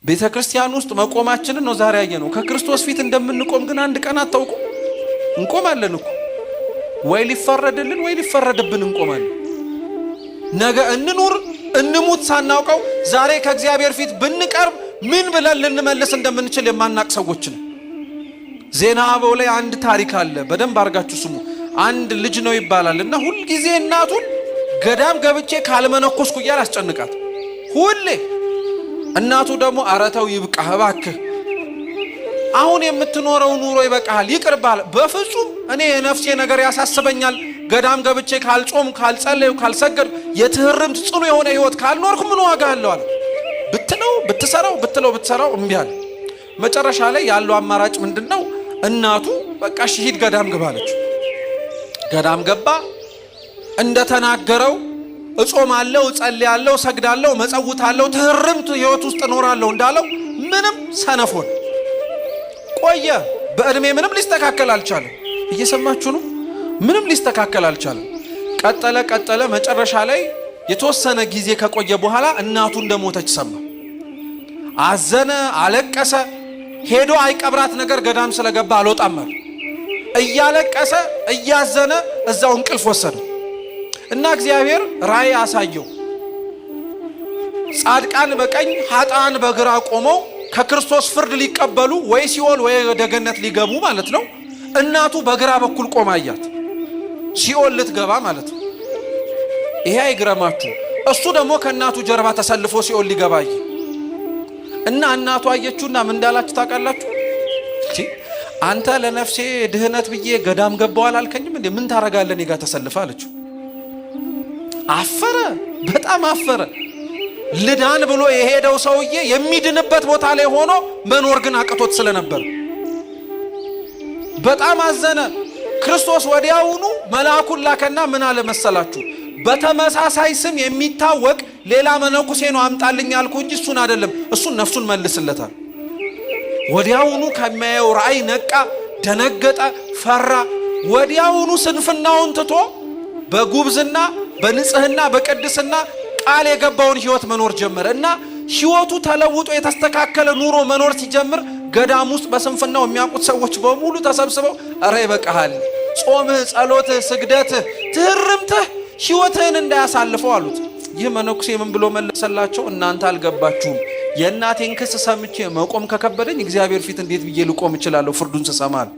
ቤተክርስቲያን ውስጥ መቆማችንን ነው ዛሬ ያየነው። ከክርስቶስ ፊት እንደምንቆም ግን አንድ ቀን አታውቁ። እንቆማለን እኮ ወይ ሊፈረድልን ወይ ሊፈረድብን እንቆማለን። ነገ እንኑር እንሙት ሳናውቀው ዛሬ ከእግዚአብሔር ፊት ብንቀርብ ምን ብለን ልንመልስ እንደምንችል የማናቅ ሰዎች ነን። ዜና አበው ላይ አንድ ታሪክ አለ፣ በደንብ አድርጋችሁ ስሙ። አንድ ልጅ ነው ይባላል እና ሁል ጊዜ እናቱን ገዳም ገብቼ ካልመነኮስኩ እያለ አስጨንቃት ሁሌ። እናቱ ደግሞ አረተው ይብቃህ እባክህ፣ አሁን የምትኖረው ኑሮ ይበቃሃል፣ ይቅርባል። በፍጹም እኔ የነፍሴ ነገር ያሳስበኛል። ገዳም ገብቼ ካልጾም ካልጸለዩ ካልሰገድ የትህርምት ጽኑ የሆነ ህይወት ካልኖርኩ ምን ዋጋ አለው አለ። ብትለው ብትሰራው እምቢ አለ። መጨረሻ ላይ ያለው አማራጭ ምንድነው? እናቱ በቃ ሂድ ገዳም ግባ አለችው። ገዳም ገባ። እንደተናገረው እጾማለሁ፣ እጸልያለሁ፣ ሰግዳለሁ፣ መጸውታለሁ፣ ትህርምት ህይወት ውስጥ እኖራለሁ እንዳለው ምንም ሰነፎን ቆየ። በእድሜ ምንም ሊስተካከል አልቻለም። እየሰማችሁ ነው? ምንም ሊስተካከል አልቻለም። ቀጠለ። መጨረሻ ላይ የተወሰነ ጊዜ ከቆየ በኋላ እናቱ እንደሞተች ሰማ። አዘነ፣ አለቀሰ። ሄዶ አይቀብራት ነገር ገዳም ስለገባ አልወጣም አለ። እያለቀሰ እያዘነ እዛው እንቅልፍ ወሰደ እና እግዚአብሔር ራእይ አሳየው። ጻድቃን በቀኝ ኃጥአን በግራ ቆመው ከክርስቶስ ፍርድ ሊቀበሉ ወይ ሲኦል ወይ ወደ ገነት ሊገቡ ማለት ነው። እናቱ በግራ በኩል ቆማ አያት፣ ሲኦል ልትገባ ማለት ነው። ይሄ አይግረማችሁ። እሱ ደግሞ ከእናቱ ጀርባ ተሰልፎ ሲኦል ሊገባ አየ እና እናቱ አየችውና ምን እንዳላችሁ ታውቃላችሁ? አንተ ለነፍሴ ድህነት ብዬ ገዳም ገባው አላልከኝም እንዴ? ምን ታረጋለህ እኔ ጋር ተሰልፈ አለችው። አፈረ፣ በጣም አፈረ። ልዳን ብሎ የሄደው ሰውዬ የሚድንበት ቦታ ላይ ሆኖ መኖር ግን አቅቶት ስለነበር በጣም አዘነ። ክርስቶስ ወዲያውኑ መልአኩን ላከና ምን አለ መሰላችሁ? በተመሳሳይ ስም የሚታወቅ ሌላ መነኩሴ ነው አምጣልኝ አልኩ እንጂ እሱን አይደለም፣ እሱን ነፍሱን መልስለታል። ወዲያውኑ ከሚያየው ራእይ ነቃ፣ ደነገጠ፣ ፈራ። ወዲያውኑ ስንፍናውን ትቶ በጉብዝና በንጽህና በቅድስና ቃል የገባውን ህይወት መኖር ጀመረ እና ህይወቱ ተለውጦ የተስተካከለ ኑሮ መኖር ሲጀምር ገዳም ውስጥ በስንፍናው የሚያውቁት ሰዎች በሙሉ ተሰብስበው አረ ይበቃሃል፣ ጾምህ፣ ጸሎትህ፣ ስግደትህ፣ ትህርምትህ ህይወትህን እንዳያሳልፈው አሉት። ይህ መነኩሴ ምን ብሎ መለሰላቸው? እናንተ አልገባችሁም። የእናቴን ክስ ሰምቼ መቆም ከከበደኝ እግዚአብሔር ፊት እንዴት ብዬ ልቆም እችላለሁ ፍርዱን ስሰማል?